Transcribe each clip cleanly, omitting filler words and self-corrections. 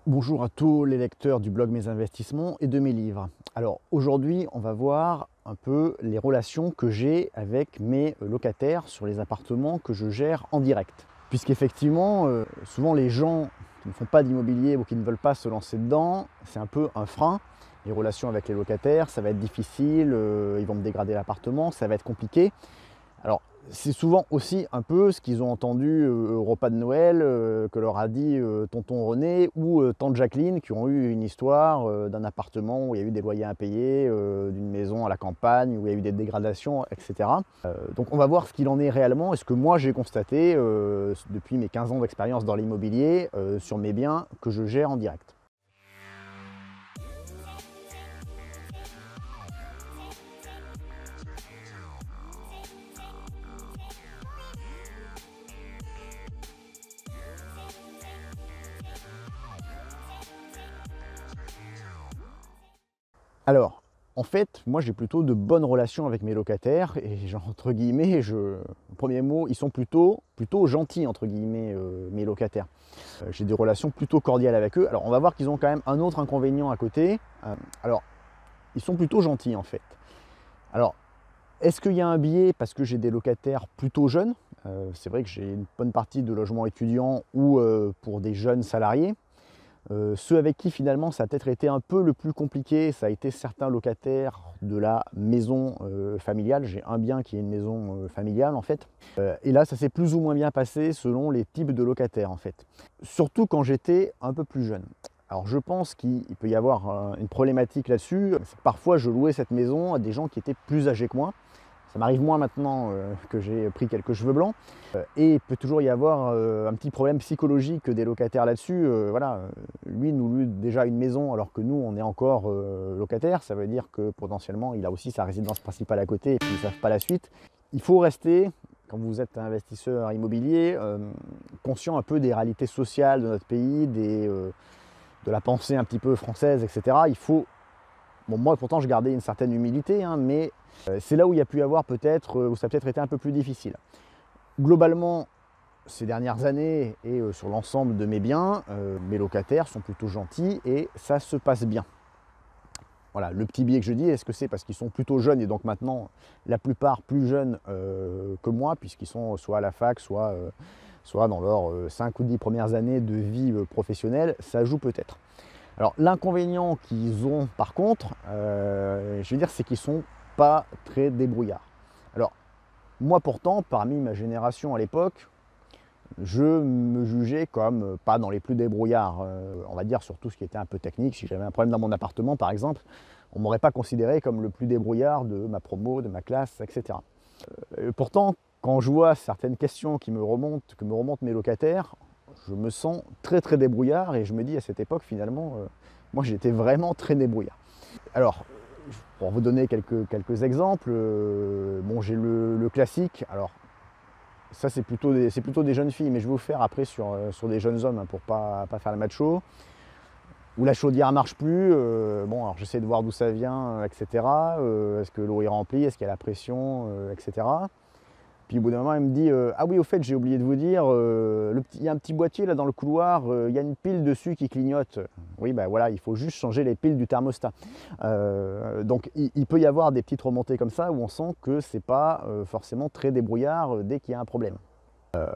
Bonjour à tous les lecteurs du blog Mes Investissements et de mes livres. Alors aujourd'hui, on va voir un peu les relations que j'ai avec mes locataires sur les appartements que je gère en direct. Puisqu'effectivement, souvent les gens qui ne font pas d'immobilier ou qui ne veulent pas se lancer dedans, c'est un peu un frein. Les relations avec les locataires, ça va être difficile, ils vont me dégrader l'appartement, ça va être compliqué. Alors, c'est souvent aussi un peu ce qu'ils ont entendu au repas de Noël, que leur a dit tonton René ou tante Jacqueline, qui ont eu une histoire d'un appartement où il y a eu des loyers impayés, d'une maison à la campagne, où il y a eu des dégradations, etc. Donc on va voir ce qu'il en est réellement et ce que moi j'ai constaté depuis mes 15 ans d'expérience dans l'immobilier sur mes biens que je gère en direct. Alors, en fait, moi j'ai plutôt de bonnes relations avec mes locataires et entre guillemets, le premier mot, ils sont plutôt gentils entre guillemets, mes locataires. J'ai des relations plutôt cordiales avec eux. Alors on va voir qu'ils ont quand même un autre inconvénient à côté. Alors, ils sont plutôt gentils en fait. Alors, est-ce qu'il y a un biais parce que j'ai des locataires plutôt jeunes? C'est vrai que j'ai une bonne partie de logements étudiants ou pour des jeunes salariés. Ceux avec qui finalement ça a peut-être été un peu le plus compliqué, ça a été certains locataires de la maison familiale. J'ai un bien qui est une maison familiale en fait. Et là ça s'est plus ou moins bien passé selon les types de locataires en fait. Surtout quand j'étais un peu plus jeune. Alors je pense qu'il peut y avoir une problématique là-dessus. Parfois je louais cette maison à des gens qui étaient plus âgés que moi. Ça m'arrive moins maintenant que j'ai pris quelques cheveux blancs. Et il peut toujours y avoir un petit problème psychologique des locataires là-dessus. Voilà, lui nous loue déjà une maison alors que nous on est encore locataire. Ça veut dire que potentiellement il a aussi sa résidence principale à côté et puis ils ne savent pas la suite. Il faut rester, quand vous êtes investisseur immobilier, conscient un peu des réalités sociales de notre pays, de la pensée un petit peu française, etc. Il faut. Bon, moi pourtant je gardais une certaine humilité, hein, mais c'est là où il y a pu y avoir peut-être, où ça a peut-être été un peu plus difficile. Globalement, ces dernières années et sur l'ensemble de mes biens, mes locataires sont plutôt gentils et ça se passe bien. Voilà, le petit biais que je dis, est-ce que c'est parce qu'ils sont plutôt jeunes et donc maintenant la plupart plus jeunes que moi, puisqu'ils sont soit à la fac, soit dans leurs 5 ou 10 premières années de vie professionnelle, ça joue peut-être. Alors l'inconvénient qu'ils ont par contre, je veux dire, c'est qu'ils ne sont pas très débrouillards. Alors moi pourtant, parmi ma génération à l'époque, je me jugeais comme pas dans les plus débrouillards. On va dire sur tout ce qui était un peu technique. Si j'avais un problème dans mon appartement par exemple, on ne m'aurait pas considéré comme le plus débrouillard de ma promo, de ma classe, etc. Pourtant, quand je vois certaines questions que me remontent mes locataires, je me sens très débrouillard et je me dis à cette époque finalement, moi j'étais vraiment très débrouillard. Alors, pour vous donner quelques exemples, bon, j'ai le classique. Alors ça c'est plutôt des jeunes filles, mais je vais vous faire après sur des jeunes hommes hein, pour pas faire le macho. Où la chaudière marche plus, bon alors j'essaie de voir d'où ça vient, etc. Est-ce que l'eau est remplie, est-ce qu'il y a la pression, etc. Puis au bout d'un moment, il me dit ah oui, au fait, j'ai oublié de vous dire, il y a un petit boîtier là dans le couloir, il y a une pile dessus qui clignote. Oui, ben voilà, il faut juste changer les piles du thermostat. Donc il peut y avoir des petites remontées comme ça où on sent que c'est pas forcément très débrouillard dès qu'il y a un problème.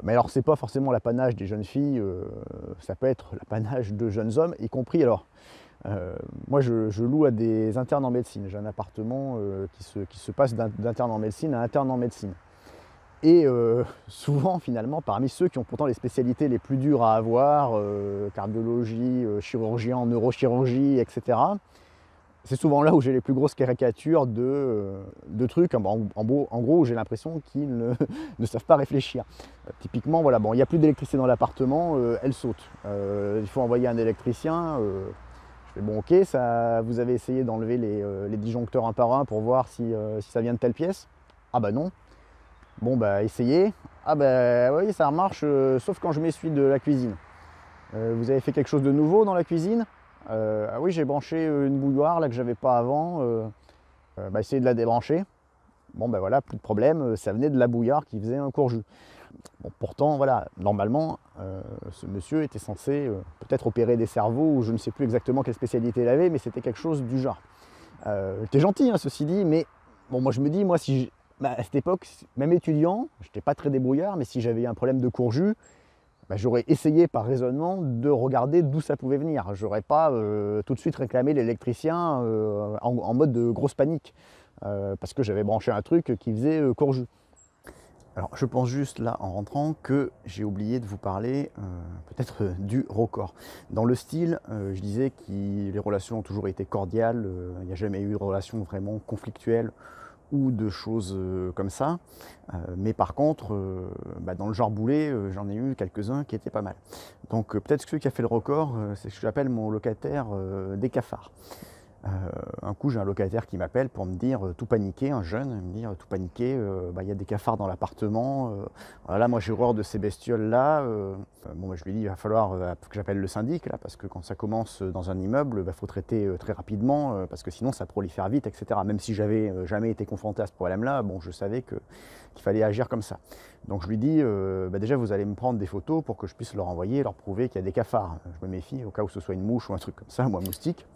Mais alors, c'est pas forcément l'apanage des jeunes filles, ça peut être l'apanage de jeunes hommes, y compris alors. Moi, je loue à des internes en médecine. J'ai un appartement qui se passe d'interne en médecine à interne en médecine. Et souvent, finalement, parmi ceux qui ont pourtant les spécialités les plus dures à avoir, cardiologie, chirurgien en neurochirurgie, etc., c'est souvent là où j'ai les plus grosses caricatures de trucs. En gros, j'ai l'impression qu'ils ne savent pas réfléchir. Typiquement, voilà, bon, il n'y a plus d'électricité dans l'appartement, elle saute. Il faut envoyer un électricien. Je fais bon, ok, ça, vous avez essayé d'enlever les disjoncteurs un par un pour voir si ça vient de telle pièce? Ah bah non. Bon bah essayez. Ah bah oui, ça marche, sauf quand je m'essuie de la cuisine. Vous avez fait quelque chose de nouveau dans la cuisine? Ah oui, j'ai branché une bouilloire là que j'avais pas avant. Bah, essayez de la débrancher. Bon ben voilà, plus de problème, ça venait de la bouilloire qui faisait un court jus. Bon, pourtant, voilà, normalement, ce monsieur était censé peut-être opérer des cerveaux, ou je ne sais plus exactement quelle spécialité il avait, mais c'était quelque chose du genre. Il était gentil, hein, ceci dit, mais bon, moi je me dis, moi, si bah, à cette époque, même étudiant, je n'étais pas très débrouillard, mais si j'avais eu un problème de courju, bah, j'aurais essayé par raisonnement de regarder d'où ça pouvait venir. J'aurais pas tout de suite réclamé l'électricien en mode de grosse panique, parce que j'avais branché un truc qui faisait courju. Alors je pense juste là en rentrant que j'ai oublié de vous parler peut-être du record. Dans le style, je disais que les relations ont toujours été cordiales, il n'y a jamais eu de relation vraiment conflictuelle ou de choses comme ça. Mais par contre, bah, dans le genre boulet, j'en ai eu quelques-uns qui étaient pas mal. Donc peut-être que celui qui a fait le record, c'est ce que j'appelle mon locataire des cafards. Un coup, j'ai un locataire qui m'appelle pour me dire tout paniqué, un jeune, me dire tout paniqué, bah, y a des cafards dans l'appartement. Voilà, moi j'ai horreur de ces bestioles-là. Bon, bah, je lui ai dit il va falloir que j'appelle le syndic là, parce que quand ça commence dans un immeuble, il faut traiter très rapidement, parce que sinon ça prolifère vite, etc. Même si j'avais jamais été confronté à ce problème-là, bon, je savais qu'il fallait agir comme ça. Donc je lui dis bah, déjà vous allez me prendre des photos pour que je puisse leur envoyer, leur prouver qu'il y a des cafards. Je me méfie au cas où ce soit une mouche ou un truc comme ça, ou un moustique.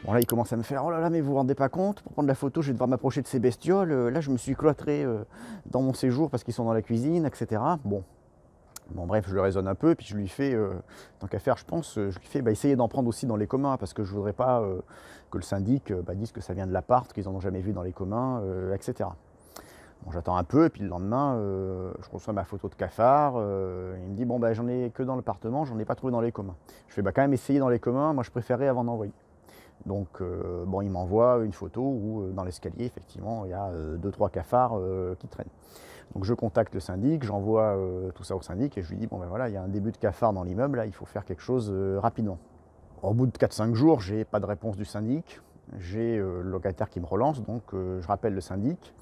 Bon là il commence à me faire oh là là mais vous vous rendez pas compte, pour prendre la photo je vais devoir m'approcher de ces bestioles, là je me suis cloîtré dans mon séjour parce qu'ils sont dans la cuisine, etc. Bon bref je le raisonne un peu et puis je lui fais, tant qu'à faire je pense, je lui fais bah, essayer d'en prendre aussi dans les communs parce que je voudrais pas que le syndic bah, dise que ça vient de l'appart, qu'ils en ont jamais vu dans les communs, etc. Bon, j'attends un peu et puis le lendemain je reçois ma photo de cafard, il me dit bon bah j'en ai que dans l'appartement, j'en ai pas trouvé dans les communs. Je fais bah quand même essayer dans les communs, moi je préférais avant d'envoyer. Donc bon, il m'envoie une photo où dans l'escalier, effectivement, il y a 2-3 cafards qui traînent. Donc je contacte le syndic, j'envoie tout ça au syndic et je lui dis, bon ben voilà, il y a un début de cafard dans l'immeuble, là, il faut faire quelque chose rapidement. Au bout de 4-5 jours, j'ai pas de réponse du syndic, j'ai le locataire qui me relance, donc je rappelle le syndic.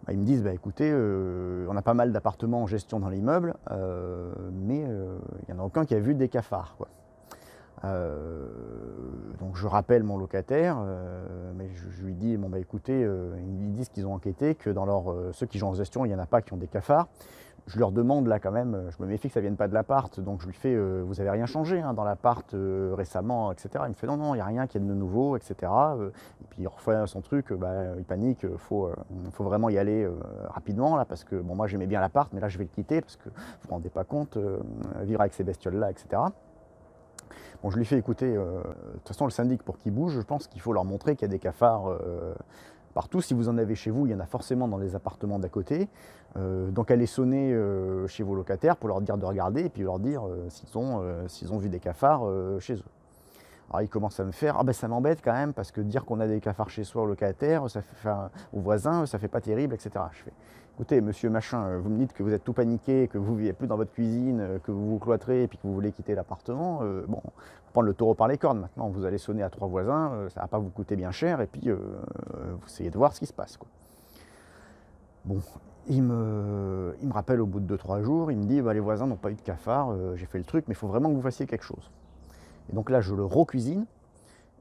Bah, ils me disent, bah, écoutez, on a pas mal d'appartements en gestion dans l'immeuble, mais il n'y en a aucun qui a vu des cafards, quoi. Donc je rappelle mon locataire, mais je lui dis bon bah écoutez, ils disent qu'ils ont enquêté, que dans ceux qui sont en gestion, il n'y en a pas qui ont des cafards. Je leur demande là quand même, je me méfie que ça ne vienne pas de l'appart, donc je lui fais vous n'avez rien changé hein, dans l'appart récemment, etc. Il me fait non, il n'y a rien qui est de nouveau, etc. Et puis il refait son truc, bah, il panique, faut vraiment y aller rapidement là, parce que bon moi j'aimais bien l'appart, mais là je vais le quitter parce que vous ne vous rendez pas compte, vivre avec ces bestioles là, etc. Bon, je lui fais écouter, de toute façon le syndic pour qu'il bouge, je pense qu'il faut leur montrer qu'il y a des cafards partout. Si vous en avez chez vous, il y en a forcément dans les appartements d'à côté. Donc allez sonner chez vos locataires pour leur dire de regarder et puis leur dire s'ils ont vu des cafards chez eux. Alors il commence à me faire, ah ben ça m'embête quand même parce que dire qu'on a des cafards chez soi aux locataires, ça fait, enfin, aux voisins, ça fait pas terrible, etc. Je fais, écoutez monsieur machin, vous me dites que vous êtes tout paniqué, que vous ne vivez plus dans votre cuisine, que vous vous cloîtrez et puis que vous voulez quitter l'appartement, bon, faut prendre le taureau par les cornes maintenant, vous allez sonner à 3 voisins, ça va pas vous coûter bien cher et puis vous essayez de voir ce qui se passe, quoi. Bon, il me rappelle au bout de 2-3 jours, il me dit bah, les voisins n'ont pas eu de cafards, j'ai fait le truc mais il faut vraiment que vous fassiez quelque chose. Et donc là, je le recuisine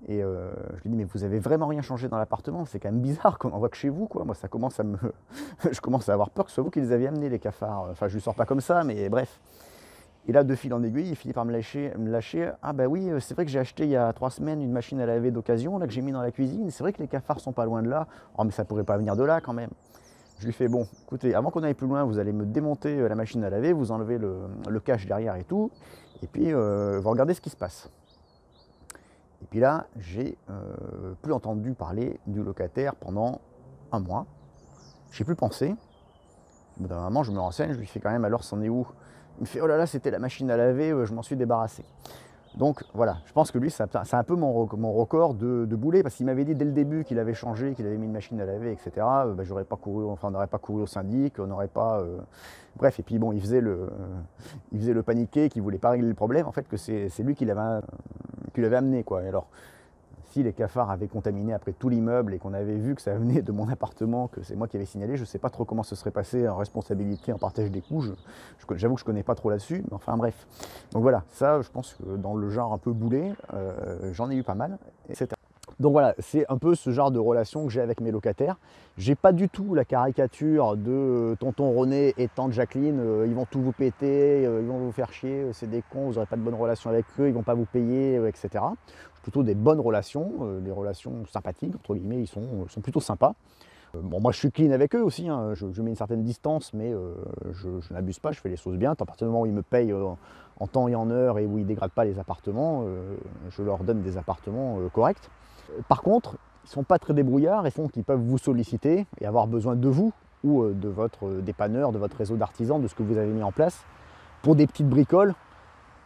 et je lui dis mais vous avez vraiment rien changé dans l'appartement, c'est quand même bizarre qu'on en voit que chez vous, quoi. Moi, ça commence à me, je commence à avoir peur que ce soit vous qui les aviez amenés les cafards. Enfin, je lui sors pas comme ça, mais bref. Et là, de fil en aiguille, il finit par me lâcher. Ah bah oui, c'est vrai que j'ai acheté il y a 3 semaines une machine à laver d'occasion là que j'ai mis dans la cuisine. C'est vrai que les cafards sont pas loin de là. Oh mais ça pourrait pas venir de là quand même. Je lui fais bon, écoutez, avant qu'on aille plus loin, vous allez me démonter la machine à laver, vous enlevez le cache derrière et tout, et puis vous regardez ce qui se passe. Et puis là, j'ai plus entendu parler du locataire pendant 1 mois. J'ai plus pensé. Au bout d'un moment, je me renseigne, je lui fais quand même alors c'en est où? Il me fait oh là là, c'était la machine à laver, je m'en suis débarrassé. Donc voilà, je pense que lui, c'est un peu mon record de boulet, parce qu'il m'avait dit dès le début qu'il avait changé, qu'il avait mis une machine à laver, etc. Bah, j'aurais pas couru, enfin, on n'aurait pas couru au syndic, on n'aurait pas. Bref, et puis bon, il faisait le paniqué, qu'il voulait pas régler le problème, en fait, que c'est lui qui l'avait amené, quoi. Et alors, si les cafards avaient contaminé après tout l'immeuble et qu'on avait vu que ça venait de mon appartement, que c'est moi qui avais signalé, je ne sais pas trop comment ce serait passé en responsabilité, en partage des coûts. J'avoue que je ne connais pas trop là-dessus, mais enfin bref. Donc voilà, ça, je pense que dans le genre un peu boulet, j'en ai eu pas mal, etc. Donc voilà, c'est un peu ce genre de relation que j'ai avec mes locataires. J'ai pas du tout la caricature de tonton René et tante Jacqueline, ils vont tout vous péter, ils vont vous faire chier, c'est des cons, vous n'aurez pas de bonnes relations avec eux, ils vont pas vous payer, etc. Plutôt des bonnes relations, des relations sympathiques, entre guillemets, ils sont plutôt sympas. Bon, moi je suis clean avec eux aussi, hein. Je mets une certaine distance, mais je n'abuse pas, je fais les choses bien. À partir du moment où ils me payent en temps et en heure et où ils ne dégradent pas les appartements, je leur donne des appartements corrects. Par contre, ils ne sont pas très débrouillards et font qu'ils peuvent vous solliciter et avoir besoin de vous ou de votre dépanneur, de votre réseau d'artisans, de ce que vous avez mis en place, pour des petites bricoles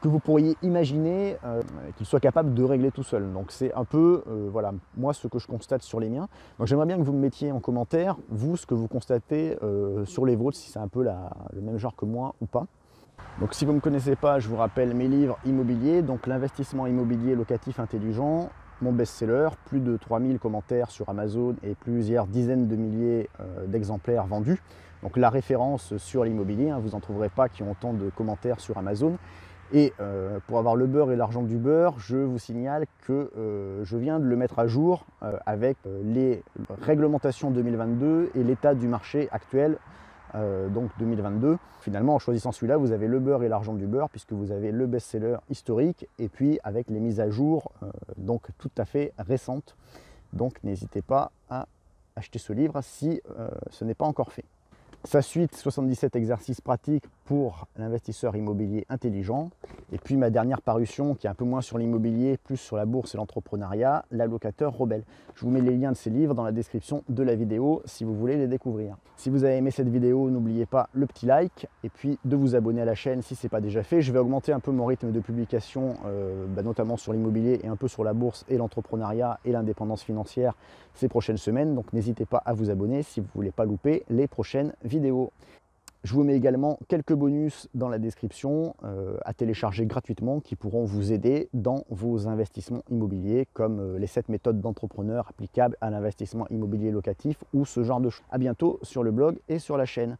que vous pourriez imaginer qu'ils soient capables de régler tout seuls. Donc c'est un peu, voilà, moi ce que je constate sur les miens. Donc j'aimerais bien que vous me mettiez en commentaire, vous, ce que vous constatez sur les vôtres, si c'est un peu le même genre que moi ou pas. Donc si vous ne me connaissez pas, je vous rappelle mes livres immobiliers, donc l'investissement immobilier locatif intelligent, mon best-seller, plus de 3000 commentaires sur Amazon et plusieurs dizaines de milliers d'exemplaires vendus. Donc la référence sur l'immobilier, hein, vous n'en trouverez pas qui ont autant de commentaires sur Amazon. Et pour avoir le beurre et l'argent du beurre, je vous signale que je viens de le mettre à jour avec les réglementations 2022 et l'état du marché actuel, donc 2022. Finalement, en choisissant celui-là, vous avez le beurre et l'argent du beurre, puisque vous avez le best-seller historique, et puis avec les mises à jour, donc tout à fait récentes. Donc n'hésitez pas à acheter ce livre si ce n'est pas encore fait. Sa suite, 77 exercices pratiques pour l'investisseur immobilier intelligent. Et puis ma dernière parution, qui est un peu moins sur l'immobilier, plus sur la bourse et l'entrepreneuriat, l'allocateur rebelle. Je vous mets les liens de ces livres dans la description de la vidéo si vous voulez les découvrir. Si vous avez aimé cette vidéo, n'oubliez pas le petit like et puis de vous abonner à la chaîne si ce n'est pas déjà fait. Je vais augmenter un peu mon rythme de publication, notamment sur l'immobilier et un peu sur la bourse et l'entrepreneuriat et l'indépendance financière ces prochaines semaines. Donc n'hésitez pas à vous abonner si vous ne voulez pas louper les prochaines vidéos. Je vous mets également quelques bonus dans la description à télécharger gratuitement qui pourront vous aider dans vos investissements immobiliers, comme les 7 méthodes d'entrepreneur applicables à l'investissement immobilier locatif ou ce genre de choses. À bientôt sur le blog et sur la chaîne.